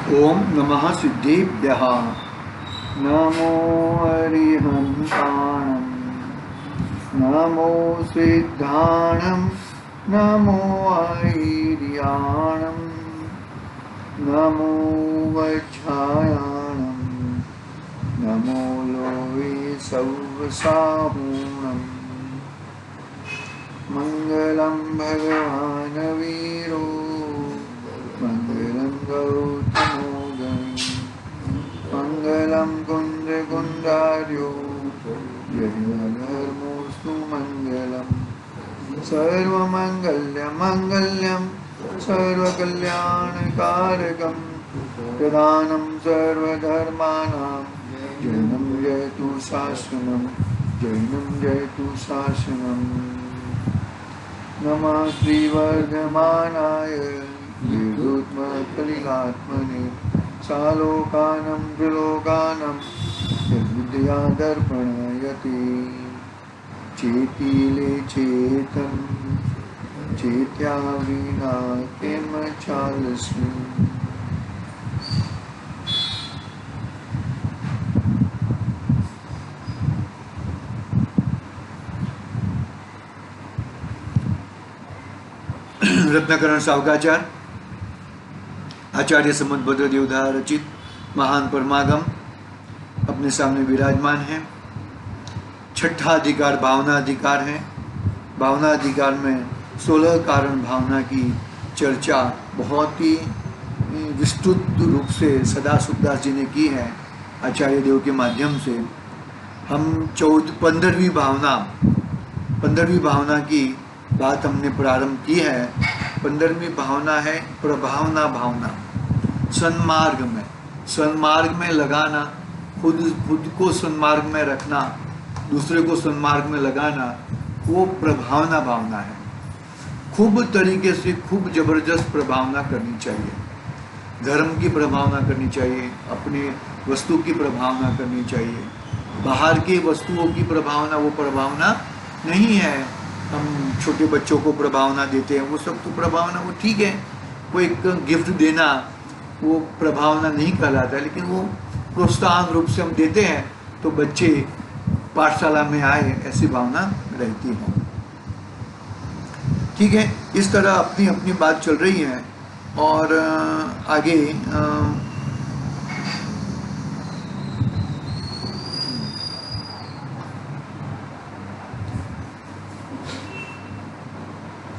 ओम नमः सिद्धेभ्यः। नमो अरिहन्ताणं, नमो सिद्धाणं, नमो ऐर्याणं, नमो वज्रायाणं, नमो लोवे सौवसाहूणं। मंगलं भगवान् वीरो, मंगलं गौतमो गणी, मंगलं कुंजकुंडार्यो, यज्ञधर्मोऽस्तु मंगलम्। सर्वमंगल्यं सर्वकल्याणकारकं, प्रधानं सर्वधर्माणां, जैनं जयतु शासनं, जैनं जयतु शासनं। नमः श्रीवर्धमानाय विरुद्मकलिकात्मने, सालोकानं त्रिलोकानं यद्विद्या दर्पणयति। चेतीले चेतं चेत्या विना किं चालस्मि। रत्नाकरण सावकाचार आचार्य समदभद्र देवधार रचित महान परमागम अपने सामने विराजमान है। छठा अधिकार भावना अधिकार है। भावना अधिकार में 16 कारण भावना की चर्चा बहुत ही विस्तृत रूप से सदा सुखदास जी ने की है आचार्य देव के माध्यम से। हम 15वीं भावना की बात हमने प्रारंभ की है। 15वीं भावना है प्रभावना भावना। सन्मार्ग में लगाना, खुद को सन्मार्ग में रखना, दूसरे को सन्मार्ग में लगाना, वो प्रभावना भावना है। खूब तरीके से खूब जबरदस्त प्रभावना करनी चाहिए। धर्म की प्रभावना करनी चाहिए, अपनी वस्तु की प्रभावना करनी चाहिए। बाहर की वस्तुओं की प्रभावना वो प्रभावना नहीं है। हम छोटे बच्चों को प्रभावना देते हैं, वो सब तो प्रभावना वो ठीक है। वो एक गिफ्ट देना वो प्रभावना नहीं कहलाता, लेकिन वो प्रोत्साहन रूप से हम देते हैं तो बच्चे पाठशाला में आए, ऐसी भावना रहती है। ठीक है, इस तरह अपनी अपनी बात चल रही है। और आगे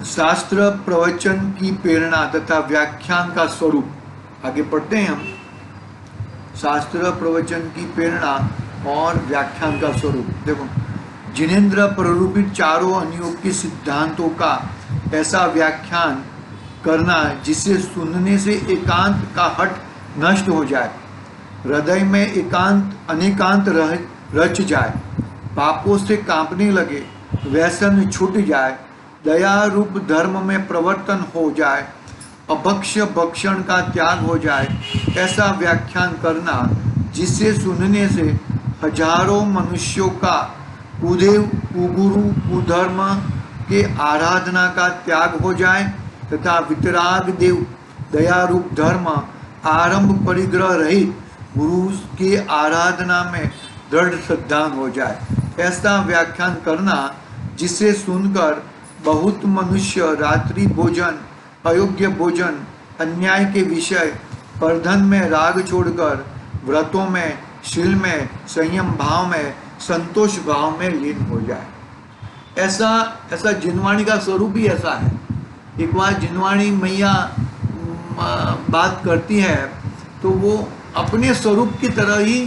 शास्त्र प्रवचन की प्रेरणा तथा व्याख्यान का स्वरूप, आगे पढ़ते हैं हम। शास्त्र प्रवचन की प्रेरणा और व्याख्यान का स्वरूप देखो। जिनेन्द्र प्ररूपित चारों अनुयोग के सिद्धांतों का ऐसा व्याख्यान करना जिससे सुनने से एकांत का हट नष्ट हो जाए, हृदय में अनेकांत रच जाए, पापों से कांपने लगे, व्यसन छूट जाए, दया रूप धर्म में प्रवर्तन हो जाए, अभक्ष्य भक्षण का त्याग हो जाए, ऐसा व्याख्यान करना जिससे सुनने से हजारों मनुष्यों का कुदेव कुगुरु कुधर्म के आराधना का त्याग हो जाए तथा वितराग देव दया रूप धर्म आरंभ परिग्रह रहित गुरु के आराधना में दृढ़ श्रद्धान हो जाए। ऐसा व्याख्यान करना जिसे सुनकर बहुत मनुष्य रात्रि भोजन, अयोग्य भोजन, अन्याय के विषय, परधन में राग छोड़कर व्रतों में, शील में, संयम भाव में, संतोष भाव में लीन हो जाए। ऐसा जिनवाणी का स्वरूप ही ऐसा है। एक बार जिनवाणी मैया बात करती है तो वो अपने स्वरूप की तरह ही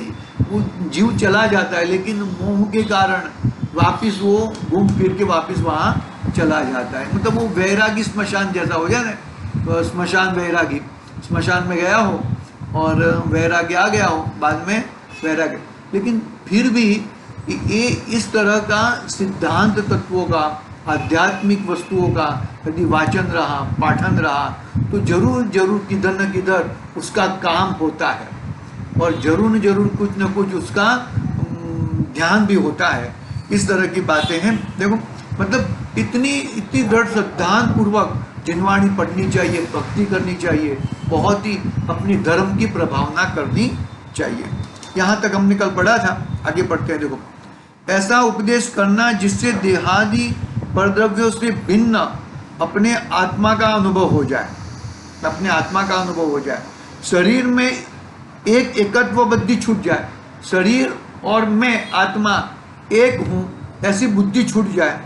वो जीव चला जाता है, लेकिन मोह के कारण वापिस वो घूम फिर के वापिस वहाँ चला जाता है। मतलब वो वैरागी स्मशान जैसा हो जाए ना। तो स्मशान वैरागी, स्मशान में गया हो और वैराग्य आ गया हो, बाद में वैराग्य, लेकिन फिर भी ये इस तरह का सिद्धांत तत्वों का, आध्यात्मिक वस्तुओं का यदि वाचन रहा, पाठन रहा तो जरूर किधर न किधर उसका काम होता है और जरूर न जरूर कुछ न कुछ उसका ध्यान भी होता है। इस तरह की बातें हैं। देखो मतलब इतनी दृढ़ श्रद्धान पूर्वक जिनवाणी पढ़नी चाहिए, भक्ति करनी चाहिए, बहुत ही अपनी धर्म की प्रभावना करनी चाहिए। यहाँ तक हमने कल पढ़ा था, आगे पढ़ते हैं। देखो, ऐसा उपदेश करना जिससे देहादि परद्रव्यों से भिन्न अपने आत्मा का अनुभव हो जाए, अपने आत्मा का अनुभव हो जाए, शरीर में एक एकत्व बुद्धि छूट जाए, शरीर और मैं आत्मा एक हूँ ऐसी बुद्धि छूट जाए,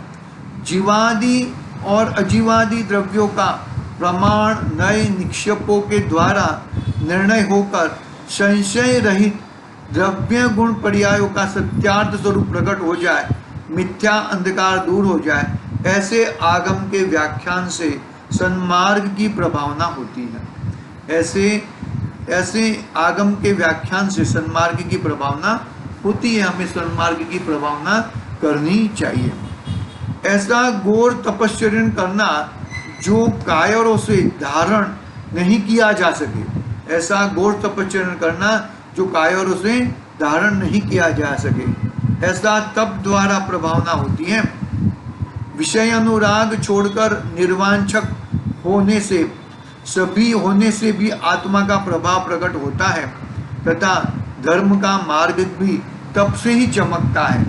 जीवादि और अजीवादि द्रव्यों का प्रमाण नए निक्षेपों के द्वारा निर्णय होकर संशय रहित द्रव्य गुण पर्यायों का सत्यार्थ स्वरूप प्रकट हो जाए, मिथ्या अंधकार दूर हो जाए, ऐसे आगम के व्याख्यान से सन्मार्ग की प्रभावना होती है। ऐसे आगम के व्याख्यान से सन्मार्ग की प्रभावना होती है। हमें सन्मार्ग की प्रभावना करनी चाहिए। ऐसा घोर तपश्चर्या करना जो कायरों से धारण नहीं किया जा सके, ऐसा घोर तपश्चर्या करना जो कायरों से धारण नहीं किया जा सके, ऐसा तप द्वारा प्रभावना होती है। विषय अनुराग छोड़कर निर्वांछक होने से भी आत्मा का प्रभाव प्रकट होता है तथा धर्म का मार्ग भी तप से ही चमकता है।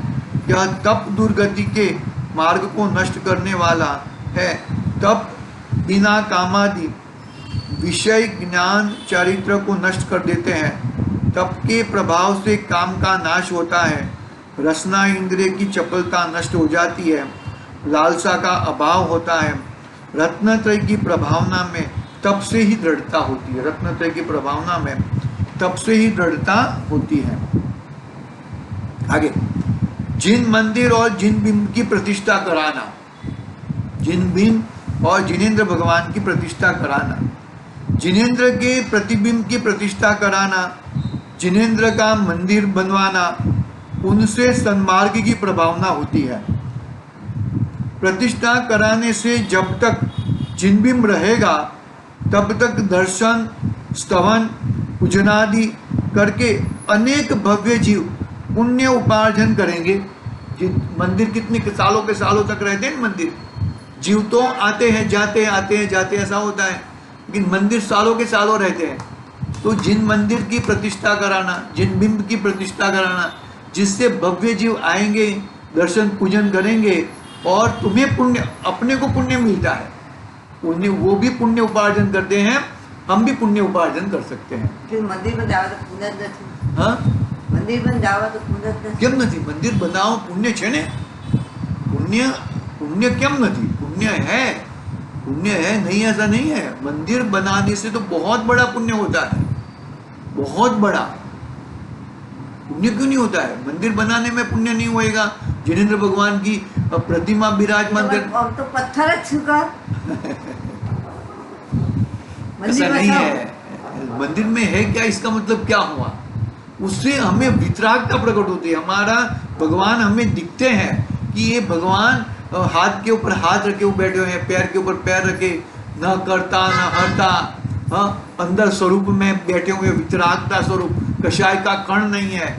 यह तप दुर्गति के मार्ग को नष्ट करने वाला है। तप बिना कामादि विषय ज्ञान चरित्र को नष्ट कर देते हैं। तप के प्रभाव से काम का नाश होता है, रसना इंद्रिय की चपलता नष्ट हो जाती है, लालसा का अभाव होता है। रत्नत्रय की प्रभावना में तप से ही दृढ़ता होती है। रत्नत्रय की प्रभावना में तप से ही दृढ़ता होती है। आगे, जिन मंदिर और जिन बिंब की प्रतिष्ठा कराना, जिन बिंब और जिनेंद्र भगवान की प्रतिष्ठा कराना, जिनेंद्र के प्रतिबिंब की प्रतिष्ठा कराना, जिनेंद्र का मंदिर बनवाना, उनसे सन्मार्ग की प्रभावना होती है। प्रतिष्ठा कराने से जब तक जिनबिंब रहेगा तब तक दर्शन, स्तवन, पूजनादि करके अनेक भव्य जीव पुण्य उपार्जन करेंगे। मंदिर कितने सालों के सालों तक रहते हैं मंदिर, जीव तो आते हैं जाते हैं, आते हैं जाते हैं, ऐसा होता है, लेकिन मंदिर सालों के सालों रहते हैं। तो जिन मंदिर की प्रतिष्ठा कराना, जिन बिंब की प्रतिष्ठा कराना, जिससे भव्य जीव आएंगे, दर्शन पूजन करेंगे और तुम्हें पुण्य, अपने को पुण्य मिलता है, पुण्य वो भी पुण्य उपार्जन करते हैं, हम भी पुण्य उपार्जन कर सकते हैं। मंदिर में जावा तो पुण्य નથી। हाँ, मंदिर में जावा तो पुण्य નથી। કેમ નથી? મંદિર બનાવો પુણ્ય છે ને, पुण्य કેમ નથી? पुण्य है, नहीं ऐसा नहीं है। मंदिर बनाने से तो बहुत बड़ा पुण्य होता है, बहुत बड़ा पुण्य क्यों नहीं होता है? मंदिर बनाने में पुण्य नहीं होएगा? जिनेंद्र भगवान की प्रतिमा विराजमान कर, अब तो पत्थर छूकर ऐसा नहीं है। मंदिर में है क्या, इसका मतलब क्या हुआ? उससे हमें वितरागता प्रकट होती है। हमारा भगवान हमें दिखते हैं कि ये भगवान हाथ के ऊपर हाथ रखे हुए बैठे हुए हैं, पैर के ऊपर पैर रखे, न करता न हरता, अंदर स्वरूप में बैठे हुए, वितरागता स्वरूप, कषाय का कण नहीं है।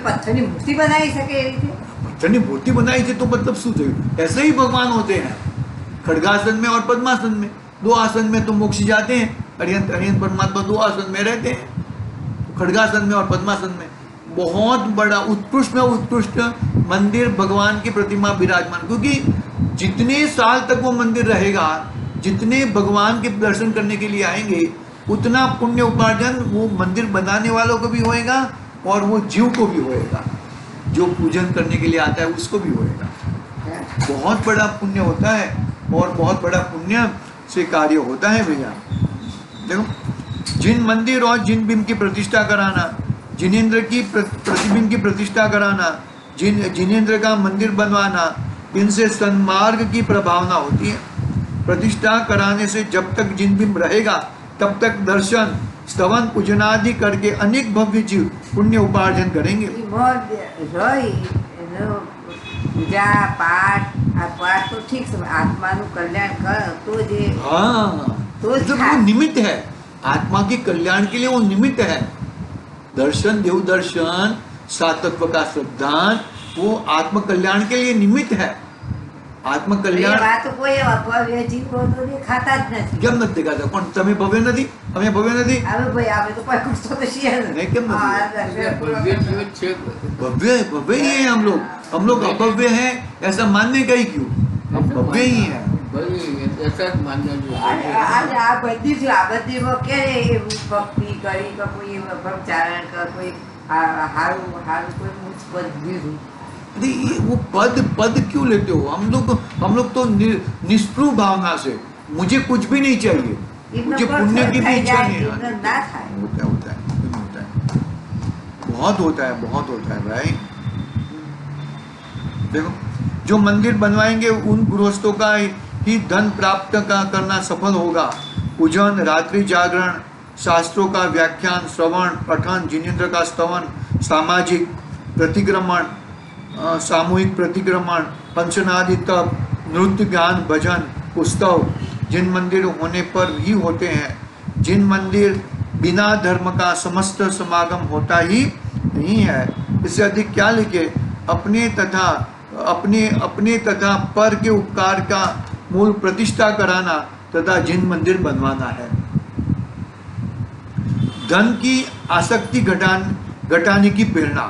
पत्थर की मूर्ति बनाई सके, पत्थर की मूर्ति बनाई थी तो मतलब शू थયું? ऐसे ही भगवान होते हैं, खड्गासन में और पद्मासन में। दो आसन में तो मोक्ष जाते हैं, अरिहंत परमात्मा दो आसन में रहते हैं, खड्गासन में और पद्मासन में। बहुत बड़ा उत्कृष्ट में उत्कृष्ट मंदिर, भगवान की प्रतिमा विराजमान, क्योंकि जितने साल तक वो मंदिर रहेगा, जितने भगवान के दर्शन करने के लिए आएंगे, उतना पुण्य उपार्जन वो मंदिर बनाने वालों को भी होएगा और वो जीव को भी होएगा, जो पूजन करने के लिए आता है उसको भी होएगा। बहुत बड़ा पुण्य होता है और बहुत बड़ा पुण्य से कार्य होता है भैया। देखो, जिन मंदिर और जिन बिंब की प्रतिष्ठा कराना, जिनेंद्र की प्रतिबिंब की प्रतिष्ठा कराना, जिनेंद्र का मंदिर बनवाना, इनसे सन्मार्ग की प्रभावना होती है। प्रतिष्ठा कराने से जब तक जिन बिंब रहेगा तब तक दर्शन, स्तवन, पूजनादि करके अनेक भव्य जीव पुण्य उपार्जन करेंगे। पूजा पाठ तो ठीक से आत्मा कल्याण कर तो जे, हाँ, तो वो निमित्त है, आत्मा के कल्याण के लिए वो निमित्त है। दर्शन, देव दर्शन, सातत्व का श्रद्धान, वो आत्म कल्याण के लिए निमित्त है। આત્મકલ્યાણ એ વાત તો કોઈ એવા ભવ્ય જીવો તો દેખાતા જ નથી. કેમ નથી દેખાતા? પણ તમે ભવ્ય નથી, અમે ભવ્ય નથી. હવે ભાઈ આપણે તો કોઈ ગુસ્સો તો છીએ જ. नहीं, क्यों नहीं? हाँ, भव्य जीवित छे भव्य भव्य ही है हम लोग अभव्य हैं ऐसा मानने का ही क्यों? हम भव्य ही हैं. भाई ऐसा ज मानना અને જોઈએ. આ બધીમાં કે ભક્તિ કરી કે કોઈ બ્રહ્મચારણ કે કોઈ હારું હારું કોઈ ઊંચ પદ લીધું. अरे ये वो पद क्यों लेते हो? हम लोग तो निष्प्रभ भावना से, मुझे कुछ भी नहीं चाहिए, मुझे पुण्य की भी इच्छा नहीं है. ના થાય. होता है बहुत होता है भाई. देखो, जो मंदिर बनवाएंगे उन गृहस्थों का ही धन प्राप्त करना सफल होगा. पूजन, रात्रि जागरण, शास्त्रों का व्याख्यान, श्रवण, पठन, जिनेन्द्र का स्तवन, सामाजिक प्रतिक्रमण, सामूहिक प्रतिक्रमण, पंचनादि तप, नृत्य, गान, भजन, उत्सव जिन मंदिर होने पर ही होते हैं. जिन मंदिर बिना धर्म का समस्त समागम होता ही नहीं है. इससे अधिक क्या लिखे? अपने तथा पर के उपकार का मूल प्रतिष्ठा कराना तथा जिन मंदिर बनवाना है. धन की आसक्ति घटाने की प्रेरणा.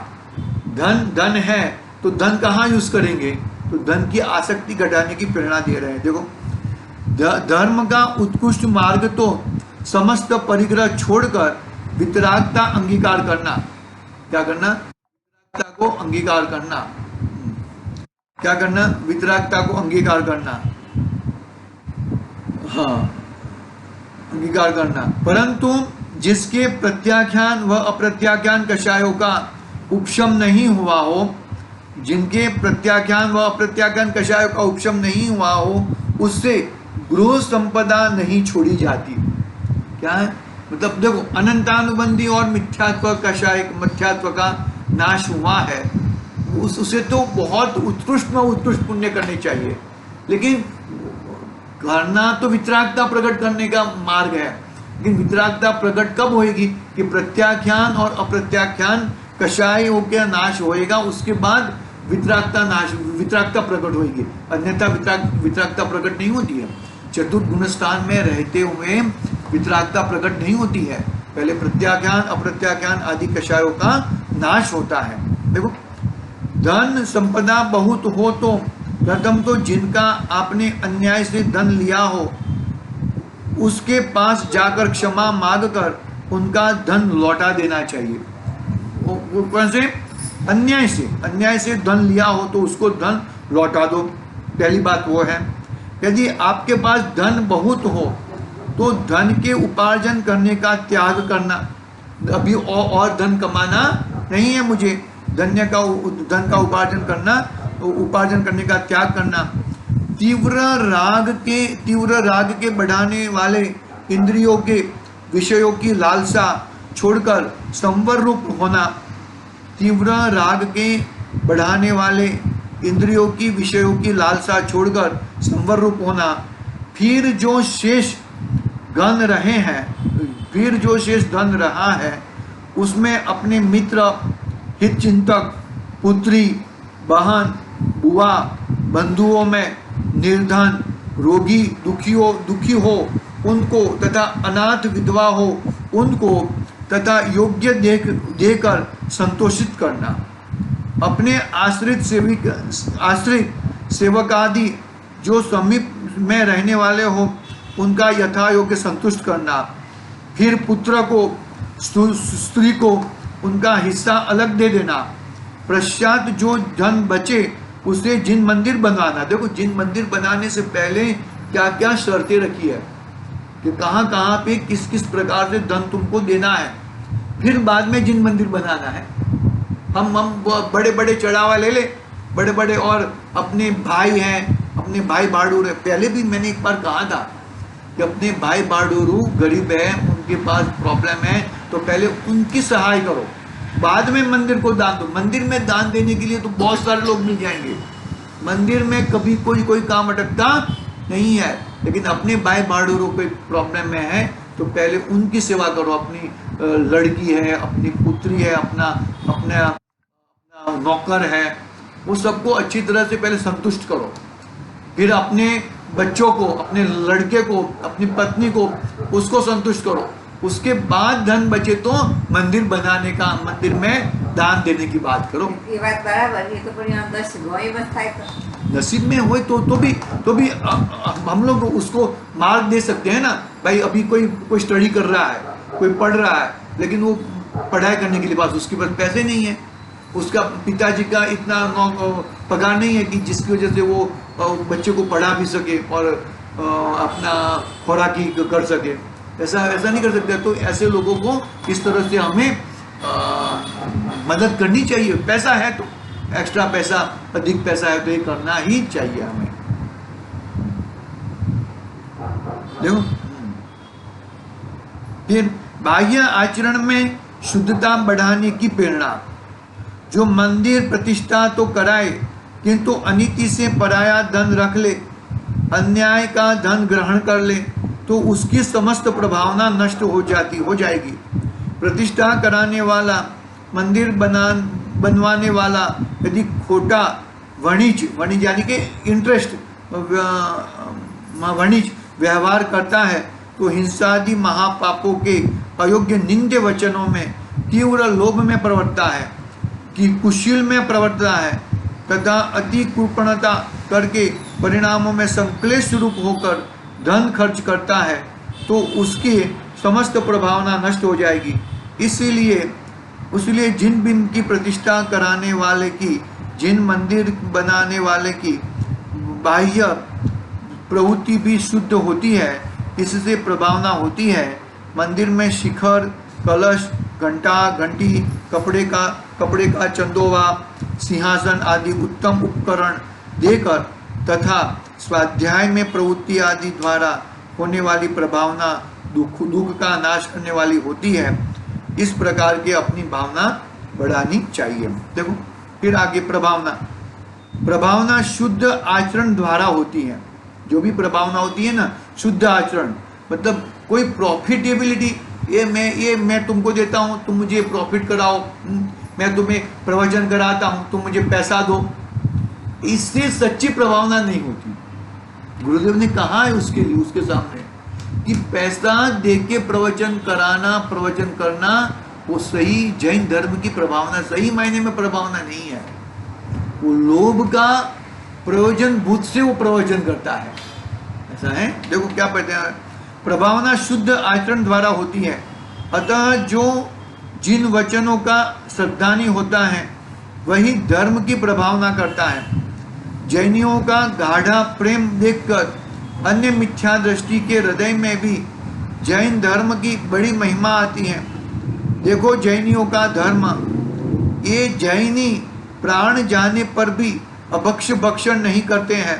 धन है तो धन कहाँ यूज करेंगे? तो धन की आसक्ति घटाने की प्रेरणा दे रहे हैं. देखो, धर्म का उत्कृष्ट मार्ग तो समस्त परिग्रह छोड़कर वितरागता अंगीकार करना. क्या करना? वितरागता को अंगीकार करना. क्या करना? वितरागता को अंगीकार करना. हाँ, अंगीकार करना. परंतु जिसके प्रत्याख्यान व अप्रत्याख्यान कषायों का उपशम नहीं हुआ हो, जिनके प्रत्याख्यान व अप्रत्याख्यान कषायों का उपशम नहीं हुआ हो, उससे गृह संपदा नहीं छोड़ी जाती. क्या है मतलब? देखो, अनंतानुबंधी और मिथ्यात्व कषाय मिथ्यात्व का नाश हुआ है, उसे तो बहुत उत्कृष्ट पुण्य करने चाहिए. लेकिन करना तो वितरागता प्रकट करने का मार्ग है. लेकिन वितरागता प्रकट कब होएगी? कि प्रत्याख्यान और अप्रत्याख्यान कषायों का नाश होएगा, उसके बाद वितरागता प्रकट होगी. अन्यथा वितरागता प्रकट नहीं होती है. चतुर्थ गुणस्थान में रहते हुए वितरागता प्रकट नहीं होती है. पहले प्रत्याख्यान अप्रत्याख्यान आदि कषायों का नाश होता है. देखो, धन संपदा बहुत हो तो प्रथम तो जिनका आपने अन्याय से धन लिया हो उसके पास जाकर क्षमा मांग कर उनका धन लौटा देना चाहिए. वो कैसे? अन्याय से धन लिया हो तो उसको धन लौटा दो. पहली बात वो है. यदि आपके पास धन बहुत हो तो धन के उपार्जन करने का त्याग करना. अभी और धन कमाना नहीं है मुझे, धन का उपार्जन करने का त्याग करना. तीव्र राग के बढ़ाने वाले इंद्रियों के विषयों की लालसा छोड़कर संवर रूप होना. तीव्र राग के बढ़ाने वाले इंद्रियों की विषयों की लालसा छोड़कर संवर रूप होना. फिर जो शेष धन रहा है उसमें अपने मित्र, हितचिंतक, पुत्री, बहन, बुआ, बंधुओं में निर्धन, रोगी, दुखी हो उनको तथा अनाथ विधवा हो उनको तथा योग्य देकर संतोषित करना. अपने आश्रित सेवक आदि जो समीप में रहने वाले हो उनका यथा योग्य संतुष्ट करना. फिर पुत्र को, स्त्री को उनका हिस्सा अलग दे देना. पश्चात जो धन बचे उसे जिन मंदिर बनवाना. देखो, जिन मंदिर बनाने से पहले क्या क्या शर्तें रखी है कि कहाँ कहाँ पे किस किस प्रकार से धन तुमको देना है. फिर बाद में जिन मंदिर बनाना है. हम बड़े बड़े चढ़ावा ले ले, बड़े बड़े, और अपने भाई हैं, अपने भाई बाडूर है. पहले भी मैंने एक बार कहा था कि अपने भाई बाडूरू गरीब है, उनके पास प्रॉब्लम है, तो पहले उनकी सहाय करो, बाद में मंदिर को दान दो. मंदिर में दान देने के लिए तो बहुत सारे लोग मिल जाएंगे. मंदिर में कभी कोई काम अटकता नहीं है. लेकिन अपने भाई बाडूरू कोई प्रॉब्लम में है तो पहले उनकी सेवा करो. अपनी लड़की है, अपनी पुत्री है, अपना नौकर है, वो सबको अच्छी तरह से पहले संतुष्ट करो. फिर अपने बच्चों को, अपने लड़के को, अपनी पत्नी को, उसको संतुष्ट करो, उसके बाद धन बचे तो मंदिर बनाने का, मंदिर में दान देने की बात करो। ये बात बराबर, ये तो पण अंदर शिवाय बस થાય તો नसीब में हो तो भी हम लोग उसको मार्ग दे सकते हैं ना। भाई अभी कोई स्टडी कर रहा है, कोई पढ़ रहा है, लेकिन वो पढ़ाई करने के लिए पास उसके पास पैसे नहीं है, उसका पिताजी का इतना पगार नहीं है कि जिसकी वजह से वो बच्चे को पढ़ा भी सके और अपना खुराकी कर सके। ऐसा नहीं कर सकते। तो ऐसे लोगों को इस तरह से हमें मदद करनी चाहिए। पैसा है तो, एक्स्ट्रा पैसा, अधिक पैसा है तो ये करना ही चाहिए हमें। देखो, फिर बाह्य आचरण में शुद्धता बढ़ाने की प्रेरणा। जो मंदिर प्रतिष्ठा तो कराए किंतु अनीति से पराया धन रख ले, अन्याय का धन ग्रहण कर ले, तो उसकी समस्त प्रभावना नष्ट हो जाएगी। प्रतिष्ठा कराने वाला, मंदिर बनवाने वाला यदि खोटा वणिज यानी कि इंटरेस्ट वणिज व्यवहार करता है तो हिंसादि महापापों के अयोग्य निंद्य वचनों में, तीव्र लोभ में प्रवर्तता है, कि कुशील में प्रवर्तता है तथा अति कृपणता करके परिणामों में संक्लेश रूप होकर धन खर्च करता है, तो उसकी समस्त प्रभावना नष्ट हो जाएगी। इसलिए जिन बिन की प्रतिष्ठा कराने वाले की, जिन मंदिर बनाने वाले की बाह्य प्रवृत्ति भी शुद्ध होती है, इससे प्रभावना होती है। मंदिर में शिखर, कलश, घंटा, घंटी, कपड़े का चंदोवा, सिंहासन आदि उत्तम उपकरण देकर तथा स्वाध्याय में प्रवृत्ति आदि द्वारा होने वाली प्रभावना दुख का नाश करने वाली होती है। इस प्रकार की अपनी भावना बढ़ानी चाहिए। देखो, फिर आगे प्रभावना शुद्ध आचरण द्वारा होती है। जो भी प्रभावना होती है ना, शुद्ध आचरण मतलब कोई प्रॉफिटेबिलिटी, ये मैं तुमको देता हूँ, तुम मुझे प्रॉफिट कराओ, मैं तुम्हें प्रवचन कराता हूँ, तुम मुझे पैसा दो, इससे सच्ची प्रभावना नहीं होती। गुरुदेव ने कहा है उसके लिए, उसके सामने, कि पैसा देके प्रवचन करना वो सही जैन धर्म की प्रभावना, सही मायने में प्रभावना नहीं है। वो लोभ का प्रयोजन बुद्ध से वो प्रवचन करता है, ऐसा है। देखो क्या कहते हैं, प्रभावना शुद्ध आचरण द्वारा होती है। अतः जो जिन वचनों का श्रद्धानी होता है वही धर्म की प्रभावना करता है। जैनियों का गाढ़ा प्रेम देखकर अन्य मिथ्या दृष्टि के हृदय में भी जैन धर्म की बड़ी महिमा आती है। देखो जैनियों का धर्म, ये जैनी प्राण जाने पर भी अभक्ष भक्षण नहीं करते हैं।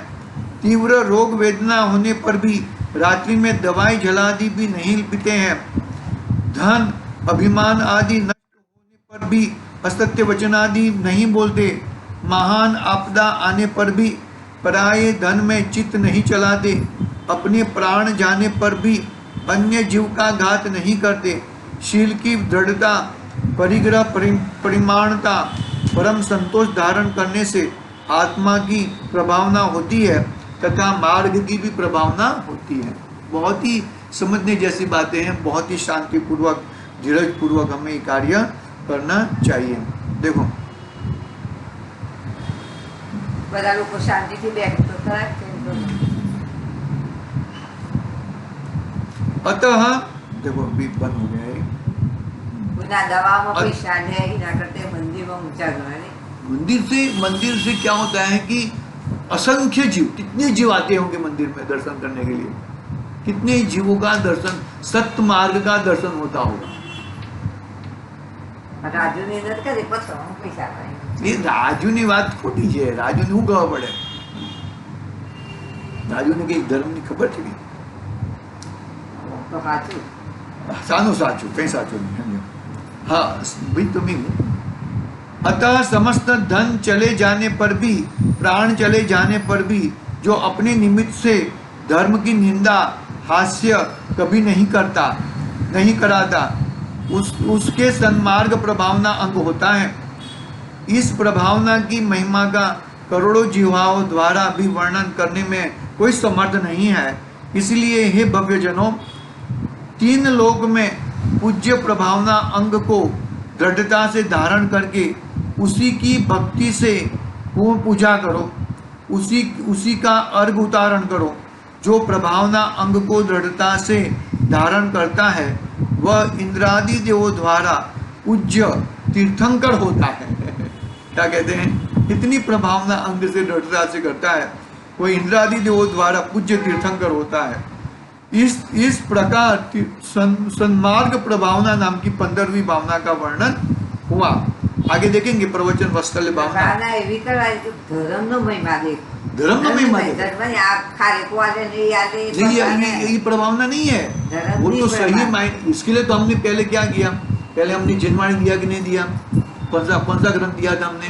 तीव्र रोग वेदना होने पर भी रात्रि में दवाई जलादि भी नहीं पीते हैं। धन अभिमान आदि नष्ट होने पर भी असत्य वचन आदि नहीं बोलते। महान आपदा आने पर भी पराये धन में चित्त नहीं चलाते। अपने प्राण जाने पर भी अन्य जीव का घात नहीं करते। शील की दृढ़ता, परिग्रह, परिमाणता, परम संतोष धारण करने से आत्मा की प्रभावना होती है तथा मार्ग की भी प्रभावना होती है। बहुत ही समझने जैसी बातें हैं, बहुत ही शांतिपूर्वक, धीरज पूर्वक हमें ये कार्य करना चाहिए। देखो બધા લોકો શાંતિથી બેઠો તો ખરા જ છે। अतः देखो अभी बंद हो गया है। ના દવામાં પૈસા લે એના કરતે મંદિરમાં ઊંચા ગણાય। मंदिर से क्या होता है कि असंख्य जीव, कितने जीव आते होंगे मंदिर में दर्शन करने के लिए, कितने जीवों का दर्शन, सत्य मार्ग का दर्शन होता होगा। રાજુની અંદર કરે પછી પૈસા કરે। ये राजू ने बात खोटी है। राजू ने कहवा पड़े, राजू ने कई धर्म की खबर चली તો સાચું सानो साचू कहीं साचू नहीं समझो। हाँ भाई तुम्हें अतः समस्त धन चले जाने पर भी, प्राण चले जाने पर भी जो अपने निमित्त से धर्म की निंदा, हास्य कभी नहीं कराता, उसके सन्मार्ग प्रभावना अंग होता है। इस प्रभावना की महिमा का करोड़ों जीवाओं द्वारा भी वर्णन करने में कोई समर्थ नहीं है। इसलिए हे भव्य जनों, तीन लोक में पूज्य प्रभावना अंग को दृढ़ता से धारण करके उसी की भक्ति से पूजा करो, उसी का अर्घ उतारण करो। जो प्रभावना अंग को दृढ़ता से धारण करता है वह इंद्रादि देवों द्वारा पूज्य तीर्थंकर होता है। क्या कहते हैं? इतनी प्रभावना अंग से दृढ़ता से करता है वह इंद्रादि देवों द्वारा पूज्य तीर्थंकर होता है। इस प्रकार सन्मार्ग प्रभावना नाम की 15वीं भावना का वर्णन हुआ। आगे देखेंगे प्रवचन वत्सल्य भावना। ભાવના એવી કરવાની કે ધર્મનો મહિમા દેખ. धर्म में महिमा देख। ધર્મની આ ખાલી કોને નહીં યાદે नहीं, ये प्रभावना नहीं है, वो तो सही माइंड। इसके लिए तो हमने पहले क्या किया, पहले हमने जिनवाणी दिया कि नहीं दिया, कौन सा ग्रंथ दिया था हमने?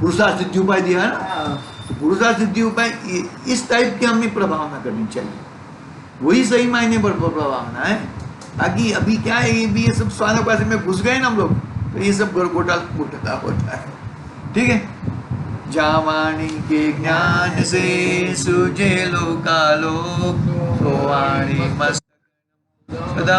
पुरुषार्थ सिद्धि उपाय दिया है ना। तो पुरुषार्थ सिद्धि उपाय इस टाइप की हमें प्रभावना करनी चाहिए, वही सही मायने पर प्रभावना है। बाकी अभी क्या है, ये भी ये सब स्वानों पास में घुस गए ना हम लोग, तो ये सब घोटाला होता है। ठीक है। जावाणी के ज्ञान से सुजे लोकालोक, सोवाणी मस्त सदा